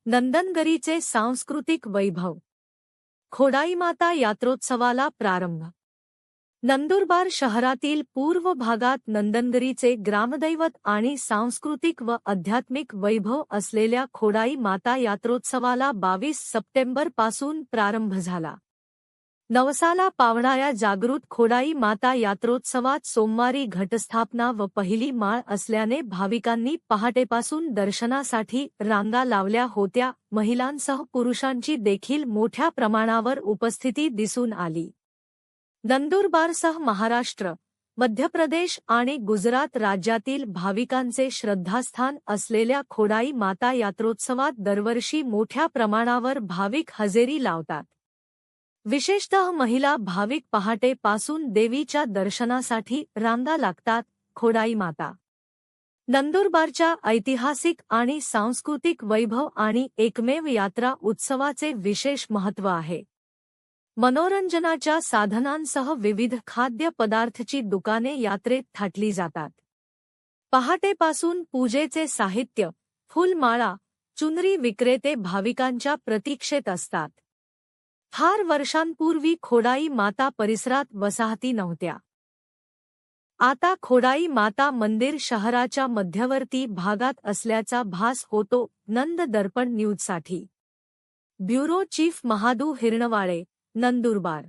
नंदनगरीचे सांस्कृतिक वैभव. खोडाईमाता यात्रोत्सवाला प्रारंभ. नंदुरबार शहरातील पूर्व भागात नंदनगरीचे ग्रामदैवत आणि सांस्कृतिक व आध्यात्मिक वैभव असलेल्या खोडाई माता यात्रोत्सवाला 22 सप्टेंबरपासून प्रारंभ झाला. नवसाला पावणाऱ्या जागृत खोडाई माता यात्रोत्सवात सोमवारी घटस्थापना व पहिली माळ असल्याने भाविकांनी पहाटेपासून दर्शनासाठी रांगा लावल्या होत्या. महिलांसह पुरुषांची देखील मोठ्या प्रमाणावर उपस्थिती दिसून आली. नंदुरबारसह महाराष्ट्र, मध्य प्रदेश आणि गुजरात राज्यातील भाविकांचे श्रद्धास्थान असलेल्या खोडाई माता यात्रोत्सवात दरवर्षी मोठ्या प्रमाणावर भाविक हजेरी लावतात. विशेषतः महिला भाविक पहाटे पासून देवीच्या दर्शनासाठी रांगा लागतात. खोडाई माता नंदुरबारच्या ऐतिहासिक आणि सांस्कृतिक वैभव आणि एकमेव यात्रा उत्सवाचे विशेष महत्त्व आहे. मनोरंजनाच्या साधनांसह विविध खाद्य पदार्थाची दुकाने यात्रेत थाटली जातात. पहाटेपासून पूजेचे साहित्य, फुलमाळा, चुनरी विक्रेते भाविकांच्या प्रतीक्षेत असतात. फार वर्षांपूर्वी खोडाई माता परिसरात वसाहती नव्हत्या. आता खोडाई माता मंदिर शहराच्या मध्यवर्ती भागात असल्याचा भास होतो. नंद दर्पण न्यूजसाठी ब्युरो चीफ महादू हिरणवाळे, नंदुरबार.